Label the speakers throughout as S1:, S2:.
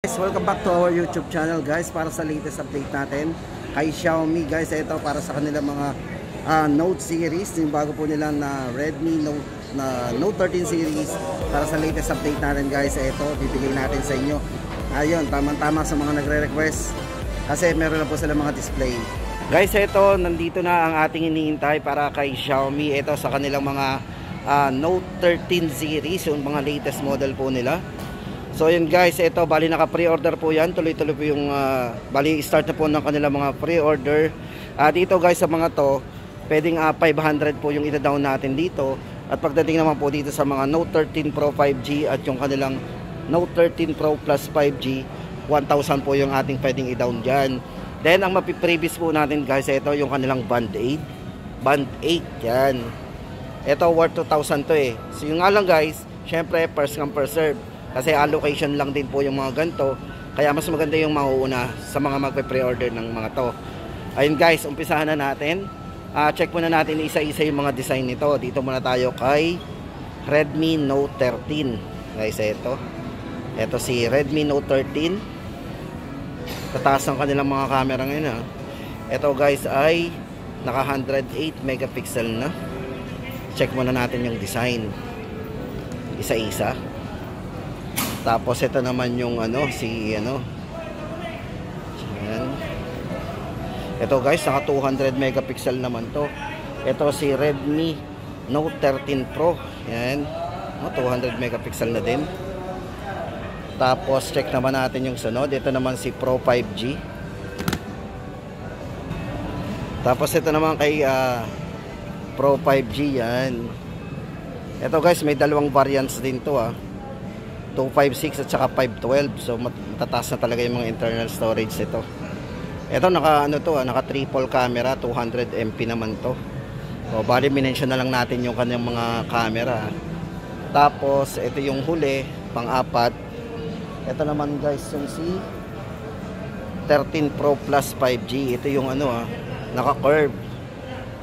S1: Guys, welcome back to our YouTube channel guys, para sa latest update natin kay Xiaomi guys. Ito para sa kanilang mga Note series, yung bago po nila na Redmi Note 13 series. Para sa latest update natin guys, ito bibigay natin sa inyo. Ayun, tamang-tama sa mga nagre-request kasi meron na po sila mga display. Guys, ito nandito na ang ating iniintay para kay Xiaomi. Ito sa kanilang mga Note 13 series, yung mga latest model po nila. So yun guys, ito bali naka-pre-order po yan. Tuloy-tuloy po yung bali start na po ng kanilang mga pre-order. Dito guys sa mga to, pwedeng 500 po yung ida-down natin dito. At pagdating naman po dito sa mga Note 13 Pro 5G at yung kanilang Note 13 Pro Plus 5G, 1,000 po yung ating pwedeng i-down dyan. Then ang mapiprevious po natin guys, ito yung kanilang Band 8. Band 8 yan. Ito worth 2,000 to eh. So yun nga lang guys, syempre first come first serve. Kasi allocation lang din po yung mga ganito. Kaya mas maganda yung mauuna sa mga magpe-pre-order ng mga to. Ayun guys, umpisahan na natin. Check muna natin isa-isa yung mga design nito. Dito muna tayo kay Redmi Note 13. Guys, ito si Redmi Note 13. Tataas ng kanilang mga camera ngayon ha. Ito guys ay naka 108 megapixel na. Check muna natin yung design. Isa-isa. Tapos ito naman yung Ayan. Ito guys, naka 200 megapixel naman to. Ito si Redmi Note 13 Pro. Yan. 200 megapixel na din. Tapos check naman natin yung sunod. Ito naman si Pro 5G. Tapos ito naman kay Pro 5G yan. Ito guys, may dalawang variants din to 256 at saka 512. So matataas na talaga yung mga internal storage ito. Ito naka triple camera, 200 MP naman to. So bali minention na lang natin yung kanyang mga camera. Tapos ito yung huli, pang-apat. Ito naman guys yung si 13 Pro Plus 5G. Ito yung naka-curve.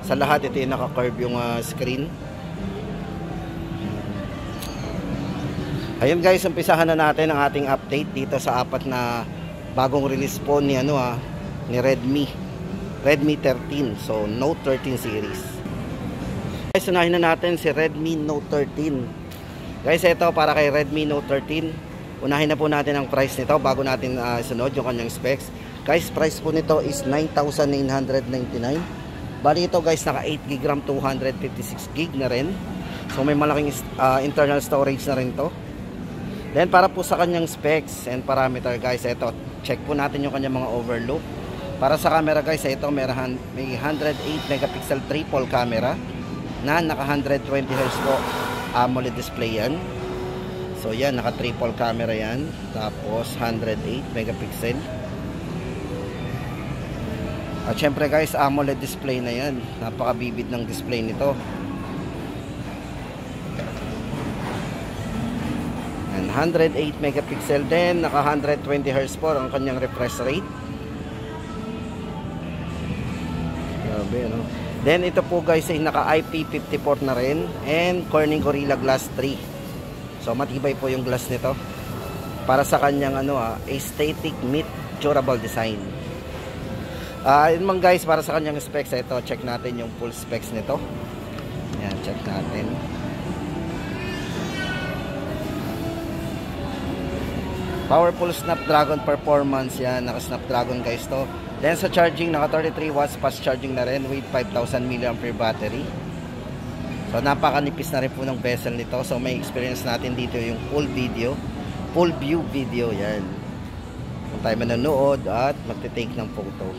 S1: Sa lahat ito yung naka-curve yung screen. Ayun guys, umpisahan na natin ang ating update dito sa apat na bagong release po ni Redmi 13. So Note 13 series. Guys, unahin na natin si Redmi Note 13. Guys, ito para kay Redmi Note 13. Unahin na po natin ang price nito bago natin sunod yung kanyang specs. Guys, price po nito is 9,999. Bali ito guys, naka 8GB RAM, 256GB na rin. So may malaking internal storage na rin to. Then para po sa kanyang specs and parameter guys, ito check po natin yung kanyang mga overlook. Para sa camera guys, ito may 108 megapixel triple camera na naka 120Hz po AMOLED display yan. So yan, naka triple camera yan. Tapos 108 megapixel. At syempre guys, AMOLED display na yan. Napakabibid ng display nito. 108 megapixel din, naka 120Hz po ang kanyang refresh rate. Grabe, Then ito po guys ay naka IP54 na rin and Corning Gorilla Glass 3. So matibay po yung glass nito. Para sa kanyang aesthetic meet durable design. Yun man guys, para sa kanyang specs, ito check natin yung full specs nito. Yan, check natin. Powerful Snapdragon performance yan. Naka Snapdragon guys to. Then sa charging, naka 33 watts fast charging na rin with 5,000 mAh battery. So napakanipis na rin po ng bezel nito. So may experience natin dito yung full view video yan. Kung tayo manonood at magte-take ng photo.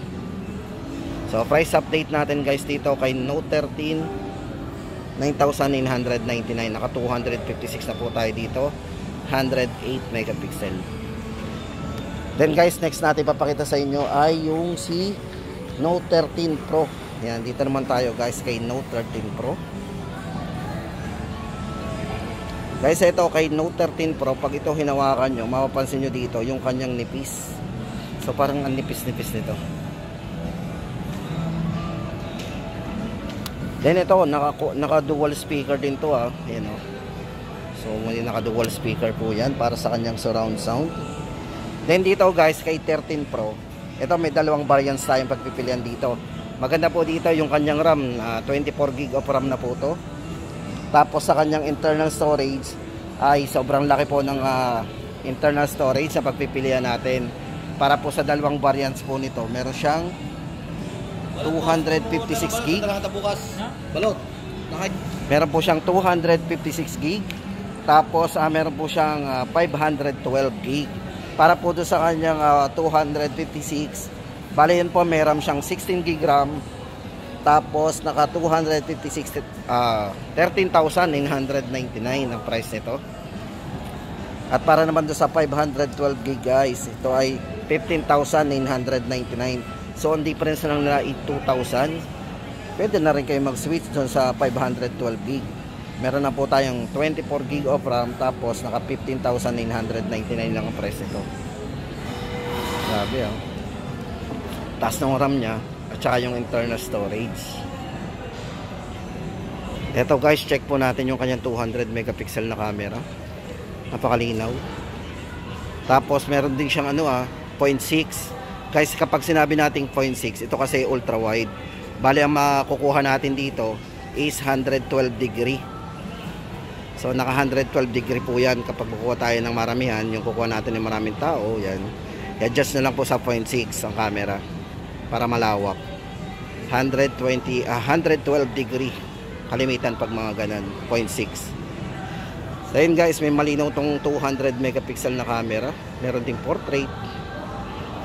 S1: So price update natin guys dito kay Note 13, 9,999. Naka 256 na po tayo dito. 108 megapixel. Then guys, next natin papakita sa inyo ay yung si Note 13 Pro. Yan, dito naman tayo guys kay Note 13 Pro. Guys, ito kay Note 13 Pro, pag ito hinawakan nyo, mapapansin nyo dito yung kanyang nipis. So parang ang nipis-nipis nito. Then ito, naka dual speaker din to Ayan So may naka dual speaker po yan para sa kanyang surround sound. Then dito guys, kay 13 Pro, ito may dalawang variants tayong pagpipilian dito. Maganda po dito yung kanyang RAM, 24 GB of RAM na po to. Tapos sa kanyang internal storage ay sobrang laki po ng internal storage na pagpipilian natin. Para po sa dalawang variants po nito, meron siyang 256 GB. Meron po siyang 256 GB. Tapos meron po siyang 512 GB. Para po doon sa kanyang 256, bali yun po may RAM siyang 16 GB RAM. Tapos naka 256, 13,999 ang price nito. At para naman doon sa 512 GB guys, ito ay 15,999. So ang difference na lang nila ay 2,000. Pwede na rin kayo mag-switch doon sa 512 GB. Meron na po tayong 24 GB of RAM, tapos naka 15,999 lang ang price nito. Grabe oh. Taas ng RAM niya at saka yung internal storage. Eto guys, check po natin yung kanyang 200 megapixel na camera. Napakalinaw. Tapos meron din siyang 0.6. Guys, kapag sinabi nating 0.6, ito kasi ultra wide. Bali ang makukuha natin dito is 112 degree. So naka 112 degree po yan kapag kukuha tayo ng maramihan. Yung kukuha natin ng maraming tao, yan. I-adjust na lang po sa 0.6 ang camera para malawak. 112 degree kalimitan pag mga ganun, 0.6. So yun guys, may malinaw tong 200 megapixel na camera. Meron ding portrait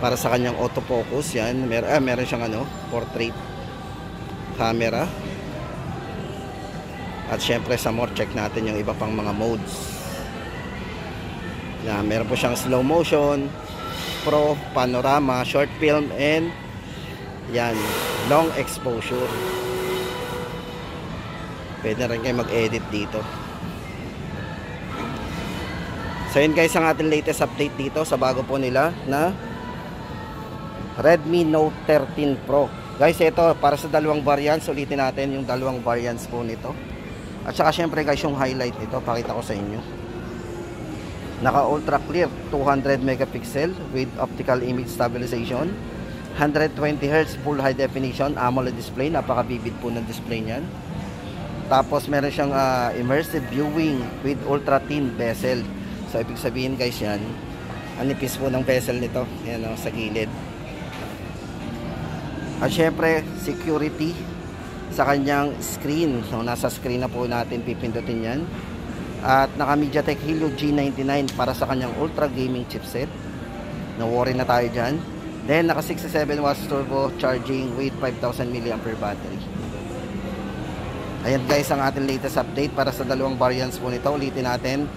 S1: para sa kanyang autofocus. Yan, meron siyang portrait camera. At syempre sa more, check natin yung iba pang mga modes. Na meron po siyang slow motion, pro, panorama, short film, and yan, long exposure. Pwede rin kayo mag-edit dito. So yun guys, ang ating latest update dito sa bago po nila na Redmi Note 13 Pro. Guys, ito para sa dalawang variants. Ulitin natin yung dalawang variants po nito. At saka syempre guys, yung highlight nito, pakita ko sa inyo. Naka ultra clear 200 megapixel with optical image stabilization, 120Hz full high definition AMOLED display. Napaka vivid po ng display niyan. Tapos meron siyang immersive viewing with ultra thin bezel. So ibig sabihin guys, yan anipis po ng bezel nito. Yan sa gilid. At syempre security sa kanyang screen. So nasa screen na po natin pipindutin yan. At naka MediaTek Helio G99 para sa kanyang ultra gaming chipset. No worry na tayo dyan. Then naka 67 watts turbo charging with 5,000 mAh battery. Ayan guys, ang ating latest update para sa dalawang variants po nito. Ulitin natin,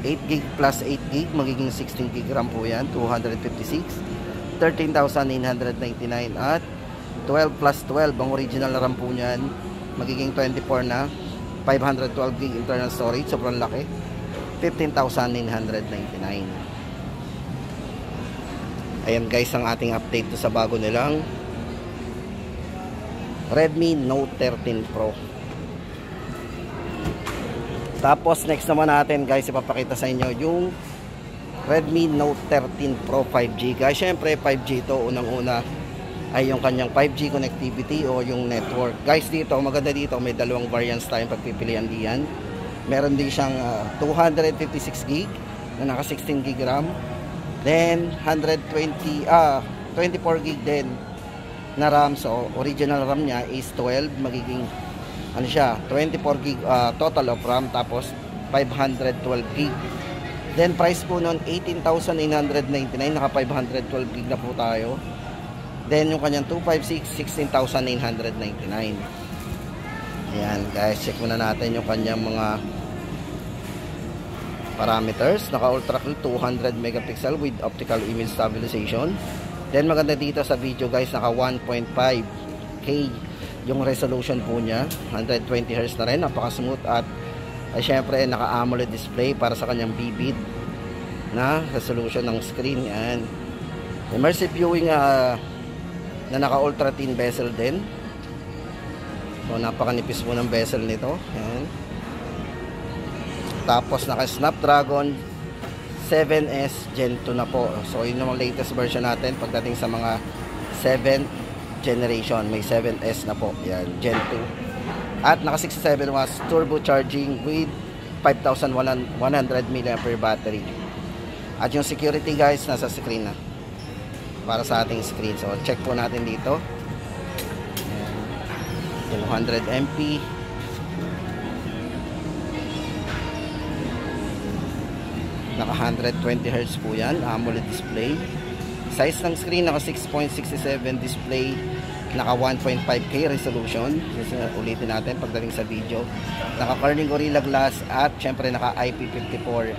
S1: 8GB plus 8GB, magiging 16GB RAM po yan, 256, 13,999. At 12 plus 12, ang original na RAM po niyan, magiging 24 na, 512GB internal storage, sobrang laki, 15,999. Ayan guys, ang ating update to sa bago nilang Redmi Note 13 Pro. Tapos next naman natin guys, ipapakita sa inyo yung Redmi Note 13 Pro 5G. Guys, syempre 5G to, unang-una ay yung kanyang 5G connectivity o yung network. Guys, dito, maganda dito, may dalawang variants tayong pagpipilian diyan. Meron din siyang 256GB na naka 16GB RAM. Then 24GB din na RAM. So original RAM niya is 12, magiging 24GB total of RAM, tapos 512GB. Then price po noon 18,999, naka 512GB na po tayo. Then yung kanyang 256, 16,999. Ayan guys, check muna natin yung kanyang mga parameters. Naka ultra clear 200 megapixel with optical image stabilization. Then maganda dito sa video guys, naka 1.5K yung resolution po niya, 120Hz na rin, napaka smooth. At syempre naka AMOLED display para sa kanyang vivid na resolution ng screen. Yan, immersive viewing na naka ultra thin bezel din. So napakanipis po ng bezel nito. Yan. Tapos naka Snapdragon 7S Gen 2 na po. So yun yung latest version natin pagdating sa mga 7th generation. May 7S na po. Yan, Gen 2. At naka 67 watts turbo charging with 5,100 mAh battery. At yung security guys, nasa screen na. Para sa ating screen. So check po natin dito. 200 MP. Naka 120 Hz po yan, AMOLED display. Size ng screen naka 6.67 display, naka 1.5K resolution. Ulitin natin pagdating sa video. Naka Corning Gorilla Glass at syempre naka IP54.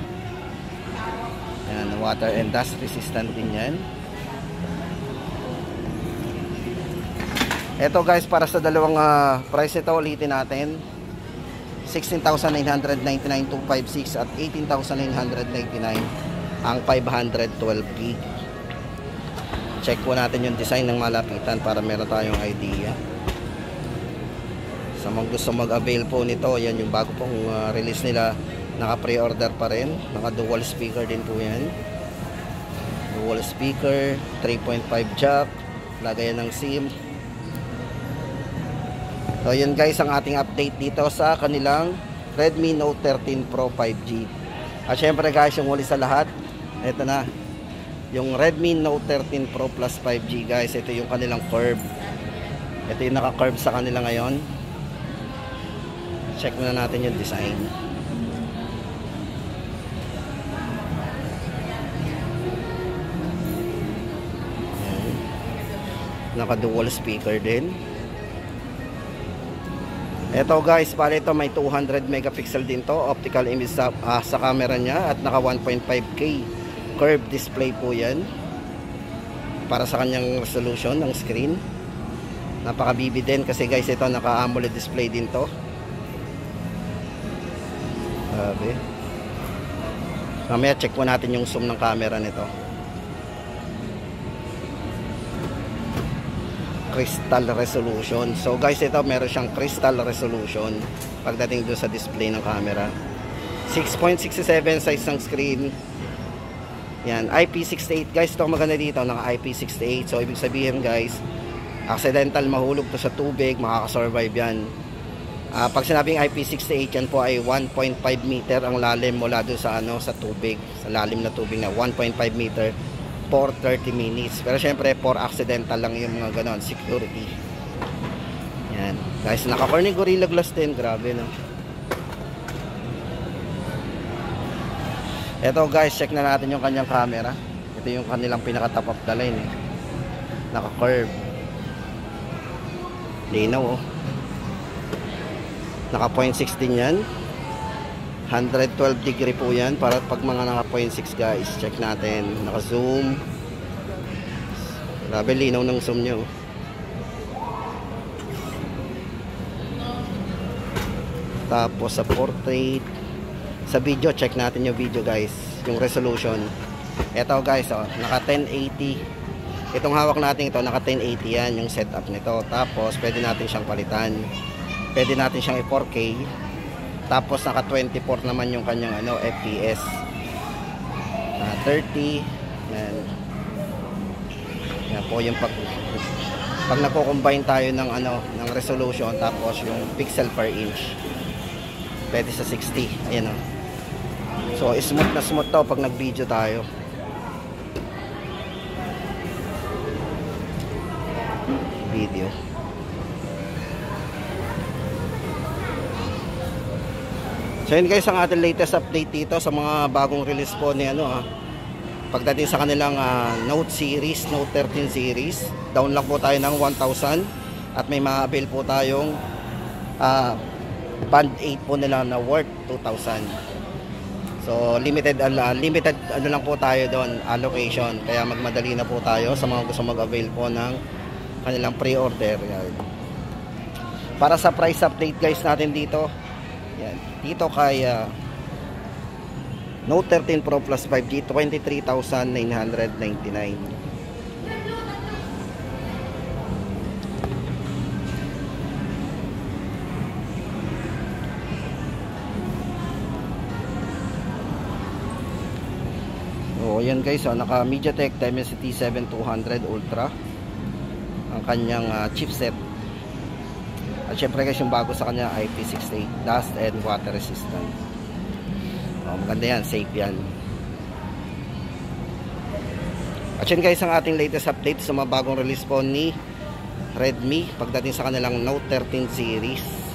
S1: Yan, water and dust resistant din yan. Ito guys, para sa dalawang price ito, ulitin natin. 16,999,256 at 18,999 ang 512 gig. Check po natin yung design ng malapitan para meron tayong idea. Sa mga gusto mag-avail po nito, yan yung bago pong release nila. Naka pre-order pa rin. Naka dual speaker din po yan. Dual speaker, 3.5 jack, lagayan ng SIM. So yun guys ang ating update dito sa kanilang Redmi Note 13 Pro 5G. At syempre guys, yung huli sa lahat, ito na yung Redmi Note 13 Pro Plus 5G guys. Ito yung kanilang curve. Ito yung naka-curve sa kanila ngayon. Check muna natin yung design. Naka dual speaker din. Ito guys, pala ito may 200 megapixel din to, optical image sa camera niya, at naka 1.5K curved display po yan para sa kanyang resolution ng screen. Napakabibi din kasi guys, ito naka AMOLED display din to. Sabi. Mamaya check po natin yung zoom ng camera nito. Crystal resolution. So guys, ito meron siyang crystal resolution pagdating doon sa display ng camera. 6.67 size ng screen. Yan, IP68 guys. Ito maganda dito, naka IP68. So ibig sabihin guys, accidental mahulog to sa tubig, makakasurvive yan. Pag sinabing IP68, yan po ay 1.5 meter ang lalim mula doon sa sa tubig, sa lalim na tubig na 1.5 meter for 30 minutes. Pero syempre for accidental lang yung mga ganon, security. Yan guys, naka Corning Gorilla Glass din. Grabe no. Eto guys, check na natin yung kanyang camera. Ito yung kanilang pinaka top of the line eh. Naka curve. Linaw oh. Naka 0.6 din yan. 112 degree po yan para pag mga naka 0.6 guys. Check natin, naka zoom. Grabe linaw ng zoom nyo. Tapos sa portrait, sa video, check natin yung video guys, yung resolution. Eto guys, oh, naka 1080. Itong hawak natin ito, naka 1080 yan yung setup nito. Tapos pwede natin siyang palitan, pwede natin siyang i-4K. Tapos naka 24 naman yung kanyang FPS. 30. Yan po yung pag nagko-combine tayo ng ng resolution tapos yung pixel per inch. Pwede sa 60. Ayan oh. So smooth na smooth to pag nag-video tayo. Video. So yun guys ang ating latest update dito sa mga bagong release po ni pagdating sa kanilang Note series, Note 13 series. Down lang po tayo ng 1,000 at may ma-avail po tayong band 8 po nila na worth 2,000. So limited lang po tayo doon, allocation. Kaya magmadali na po tayo sa mga gusto mag-avail po ng kanilang pre-order. Para sa price update guys natin dito, yan, dito kay Note 13 Pro Plus 5G, 23,999. So ayan guys, naka MediaTek Dimensity 7200 Ultra ang kanyang chipset. At syempre guys, yung bago sa kanya IP68, dust and water resistant. Maganda yan, safe yan. At yun guys, ang ating latest update sa mga bagong release po ni Redmi pagdating sa kanilang Note 13 series.